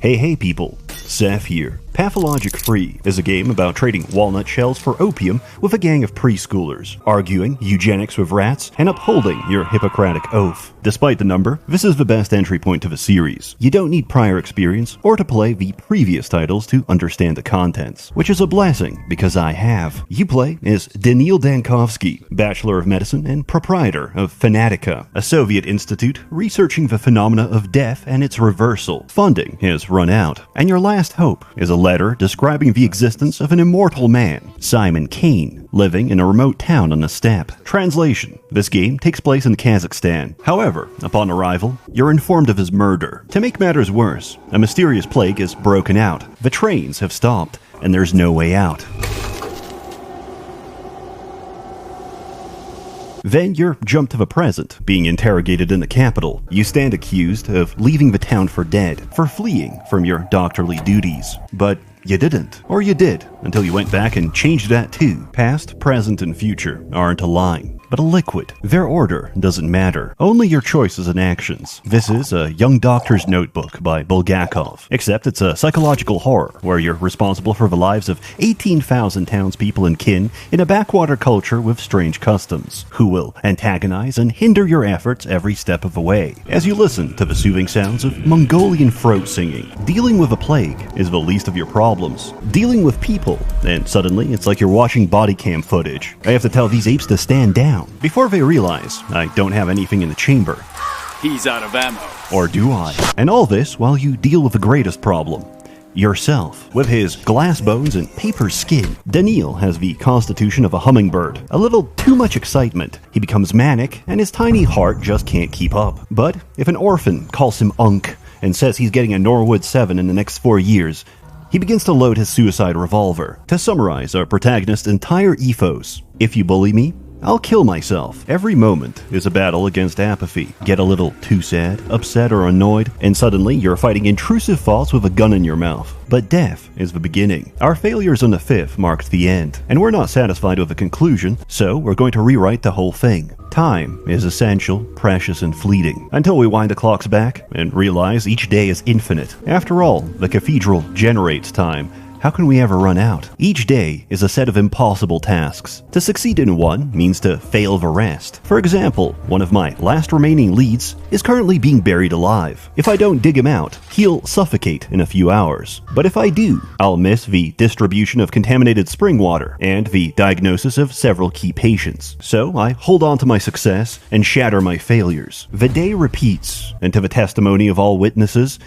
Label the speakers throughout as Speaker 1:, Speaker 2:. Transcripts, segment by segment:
Speaker 1: Hey people, Sseth here. Pathologic Free is a game about trading walnut shells for opium with a gang of preschoolers, arguing eugenics with rats, and upholding your Hippocratic oath. Despite the number, this is the best entry point to the series. You don't need prior experience or to play the previous titles to understand the contents, which is a blessing because I have. You play as Daniil Dankovsky, Bachelor of Medicine and proprietor of Fanatica, a Soviet institute researching the phenomena of death and its reversal. Funding has run out, and your last hope is a letter describing the existence of an immortal man, Simon Kane, living in a remote town on the steppe. Translation: this game takes place in Kazakhstan. However, upon arrival, you're informed of his murder. To make matters worse, a mysterious plague has broken out. The trains have stopped, and there's no way out. Then you're jumped to the present, being interrogated in the capital. You stand accused of leaving the town for dead, for fleeing from your doctorly duties. But you didn't. Or you did, until you went back and changed that too. Past, present, and future aren't a line, but a liquid. Their order doesn't matter, only your choices and actions. This is A Young Doctor's Notebook by Bulgakov, except it's a psychological horror where you're responsible for the lives of 18,000 townspeople and kin in a backwater culture with strange customs, who will antagonize and hinder your efforts every step of the way. As you listen to the soothing sounds of Mongolian throat singing, dealing with a plague is the least of your problems. Dealing with people, and suddenly it's like you're watching body cam footage. I have to tell these apes to stand down before they realize I don't have anything in the chamber.
Speaker 2: He's out of ammo.
Speaker 1: Or do I? And all this while you deal with the greatest problem: yourself. With his glass bones and paper skin, Daniil has the constitution of a hummingbird. A little too much excitement. He becomes manic, and his tiny heart just can't keep up. But if an orphan calls him Unk and says he's getting a Norwood 7 in the next 4 years, he begins to load his suicide revolver. To summarize our protagonist's entire ethos: if you bully me, I'll kill myself. Every moment is a battle against apathy. Get a little too sad, upset, or annoyed, and suddenly you're fighting intrusive thoughts with a gun in your mouth. But death is the beginning. Our failures on the 5th marked the end, and we're not satisfied with the conclusion, so we're going to rewrite the whole thing. Time is essential, precious, and fleeting, until we wind the clocks back and realize each day is infinite. After all, the cathedral generates time. How can we ever run out? Each day is a set of impossible tasks. To succeed in one means to fail the rest. For example, one of my last remaining leads is currently being buried alive. If I don't dig him out, he'll suffocate in a few hours. But if I do, I'll miss the distribution of contaminated spring water and the diagnosis of several key patients. So I hold on to my success and shatter my failures. The day repeats, and to the testimony of all witnesses,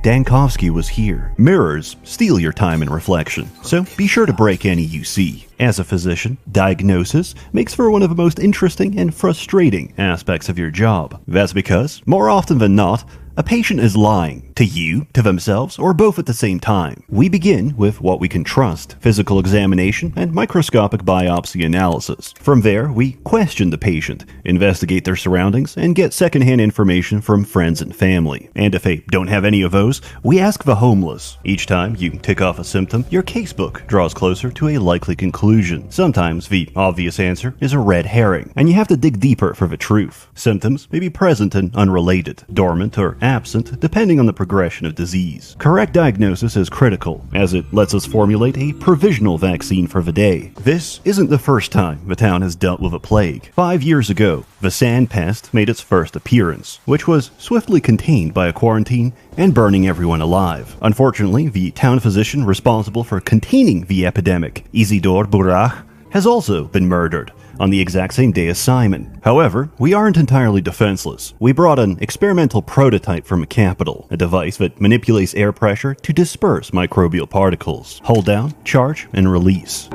Speaker 1: Dankovsky was here. Mirrors steal your time and reflection, so be sure to break any you see. As a physician, diagnosis makes for one of the most interesting and frustrating aspects of your job. That's because, more often than not, a patient is lying to you, to themselves, or both at the same time. We begin with what we can trust: physical examination and microscopic biopsy analysis. From there, we question the patient, investigate their surroundings, and get secondhand information from friends and family. And if they don't have any of those, we ask the homeless. Each time you tick off a symptom, your casebook draws closer to a likely conclusion. Sometimes the obvious answer is a red herring, and you have to dig deeper for the truth. Symptoms may be present and unrelated, dormant or absent, depending on the progression of disease. Correct diagnosis is critical, as it lets us formulate a provisional vaccine for the day. This isn't the first time the town has dealt with a plague. 5 years ago, the sand pest made its first appearance, which was swiftly contained by a quarantine and burning everyone alive. Unfortunately, the town physician responsible for containing the epidemic, Isidor Burach, has also been murdered on the exact same day as Simon. However, we aren't entirely defenseless. We brought an experimental prototype from a capital, a device that manipulates air pressure to disperse microbial particles. Hold down, charge, and release.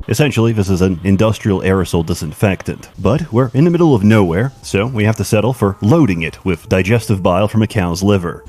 Speaker 1: Essentially, this is an industrial aerosol disinfectant, but we're in the middle of nowhere, so we have to settle for loading it with digestive bile from a cow's liver.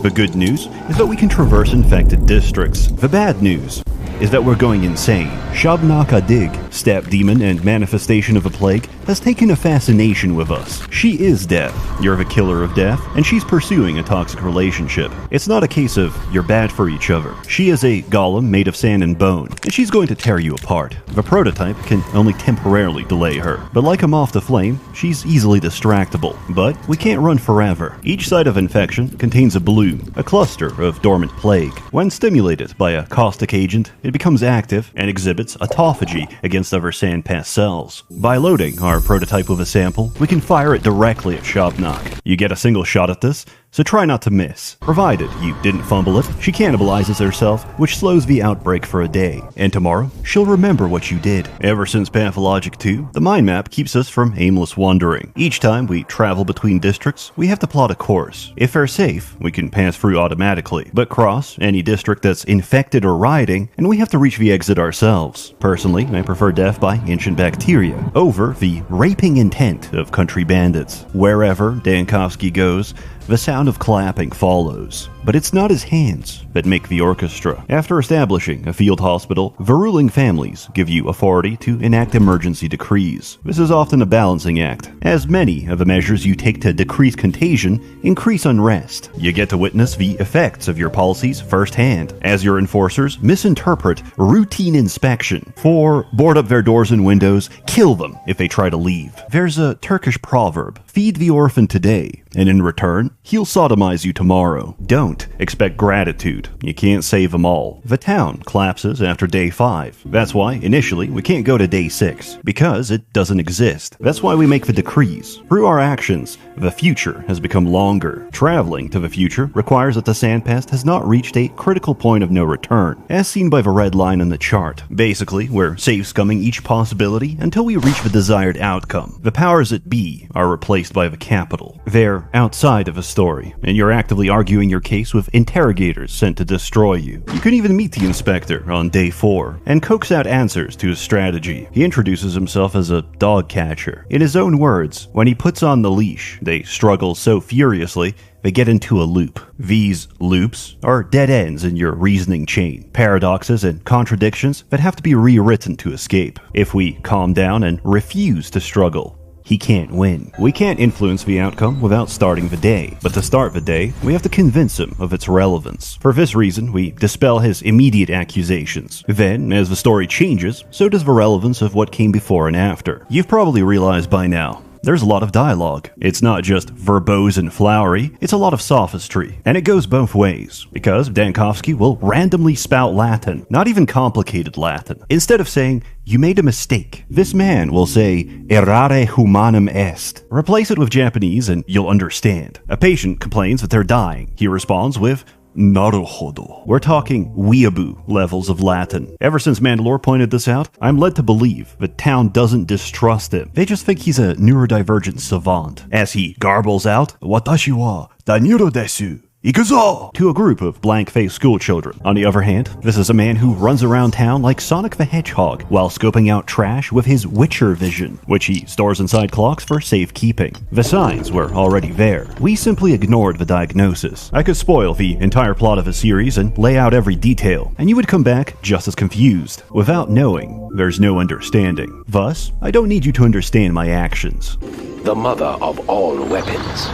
Speaker 1: The good news is that we can traverse infected districts. The bad news is that we're going insane. Shub-Niggurath step demon and manifestation of a plague, has taken a fascination with us. She is death. You're the killer of death, and she's pursuing a toxic relationship. It's not a case of you're bad for each other. She is a golem made of sand and bone, and she's going to tear you apart. The prototype can only temporarily delay her, but like a moth to flame, she's easily distractible. But we can't run forever. Each site of infection contains a bloom, a cluster of dormant plague. When stimulated by a caustic agent, it becomes active and exhibits autophagy against other sandpass cells. By loading our prototype with a sample, we can fire it directly at Shub-Niggurath. You get a single shot at this, so try not to miss. Provided you didn't fumble it, she cannibalizes herself, which slows the outbreak for a day. And tomorrow, she'll remember what you did. Ever since Pathologic 2, the mind map keeps us from aimless wandering. Each time we travel between districts, we have to plot a course. If they're safe, we can pass through automatically, but cross any district that's infected or rioting, and we have to reach the exit ourselves. Personally, I prefer death by ancient bacteria over the raping intent of country bandits. Wherever Dankovsky goes, the sound of clapping follows. But it's not his hands that make the orchestra. After establishing a field hospital, the ruling families give you authority to enact emergency decrees. This is often a balancing act, as many of the measures you take to decrease contagion increase unrest. You get to witness the effects of your policies firsthand, as your enforcers misinterpret routine inspection for board up their doors and windows, kill them if they try to leave. There's a Turkish proverb, feed the orphan today, and in return, he'll sodomize you tomorrow. Don't expect gratitude. You can't save them all. The town collapses after day 5. That's why, initially, we can't go to day 6, because it doesn't exist. That's why we make the decrees. Through our actions, the future has become longer. Traveling to the future requires that the sandpast has not reached a critical point of no return, as seen by the red line on the chart. Basically, we're safe-scumming each possibility until we reach the desired outcome. The powers that be are replaced by the capital. They're outside of a story, and you're actively arguing your case with interrogators sent to destroy you. You can even meet the inspector on day 4 and coax out answers to his strategy. He introduces himself as a dog catcher. In his own words, when he puts on the leash, they struggle so furiously they get into a loop. These loops are dead ends in your reasoning chain, paradoxes and contradictions that have to be rewritten to escape. If we calm down and refuse to struggle, he can't win. We can't influence the outcome without starting the day, but to start the day, we have to convince him of its relevance. For this reason, we dispel his immediate accusations. Then, as the story changes, so does the relevance of what came before and after. You've probably realized by now, there's a lot of dialogue. It's not just verbose and flowery, it's a lot of sophistry. And it goes both ways, because Dankovsky will randomly spout Latin, not even complicated Latin. Instead of saying, "You made a mistake," this man will say, "Errare humanum est." Replace it with Japanese and you'll understand. A patient complains that they're dying. He responds with, "Naruhodo." We're talking weeaboo levels of Latin. Ever since Mandalore pointed this out, I'm led to believe the town doesn't distrust him. They just think he's a neurodivergent savant. As he garbles out, "Watashi wa daniro desu." Ikuzo! To a group of blank-faced schoolchildren. On the other hand, this is a man who runs around town like Sonic the Hedgehog while scoping out trash with his Witcher vision, which he stores inside clocks for safekeeping. The signs were already there. We simply ignored the diagnosis. I could spoil the entire plot of a series and lay out every detail, and you would come back just as confused. Without knowing, there's no understanding. Thus, I don't need you to understand my actions.
Speaker 3: The mother of all weapons.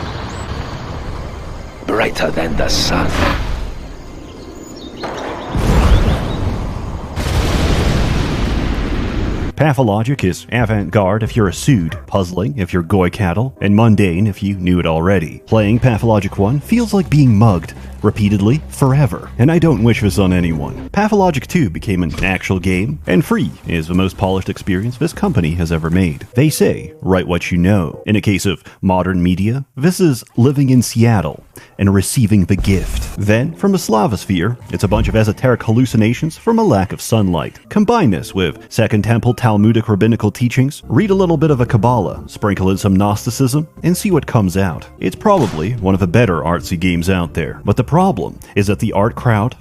Speaker 3: Brighter than the sun.
Speaker 1: Pathologic is avant-garde if you're a Pseud, puzzling if you're Goy-cattle, and mundane if you knew it already. Playing Pathologic 1 feels like being mugged, repeatedly, forever, and I don't wish this on anyone. Pathologic 2 became an actual game, and free is the most polished experience this company has ever made. They say, write what you know. In a case of modern media, this is living in Seattle and receiving the gift. Then, from the Slavosphere, it's a bunch of esoteric hallucinations from a lack of sunlight. Combine this with Second Temple Talmudic rabbinical teachings, read a little bit of a Kabbalah, sprinkle in some Gnosticism, and see what comes out. It's probably one of the better artsy games out there, but the problem is that the art crowd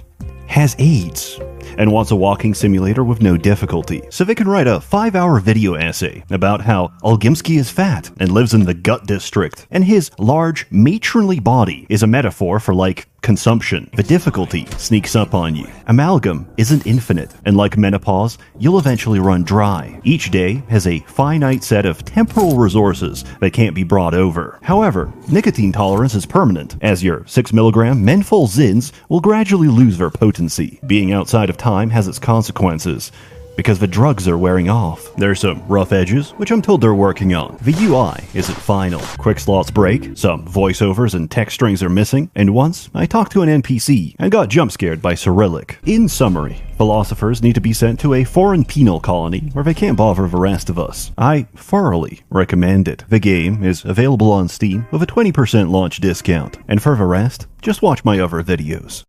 Speaker 1: has AIDS. and wants a walking simulator with no difficulty. So they can write a 5-hour video essay about how Olgimsky is fat and lives in the gut district, and his large, matronly body is a metaphor for, like, consumption. The difficulty sneaks up on you. Amalgam isn't infinite, and like menopause, you'll eventually run dry. Each day has a finite set of temporal resources that can't be brought over. However, nicotine tolerance is permanent, as your 6mg menthol Zins will gradually lose their potency. Being outside of time has its consequences, because the drugs are wearing off. There's some rough edges, which I'm told they're working on. The UI isn't final. Quick slots break, some voiceovers and text strings are missing, and once I talked to an NPC and got jump scared by Cyrillic. In summary, philosophers need to be sent to a foreign penal colony where they can't bother the rest of us. I thoroughly recommend it. The game is available on Steam with a 20% launch discount, and for the rest, just watch my other videos.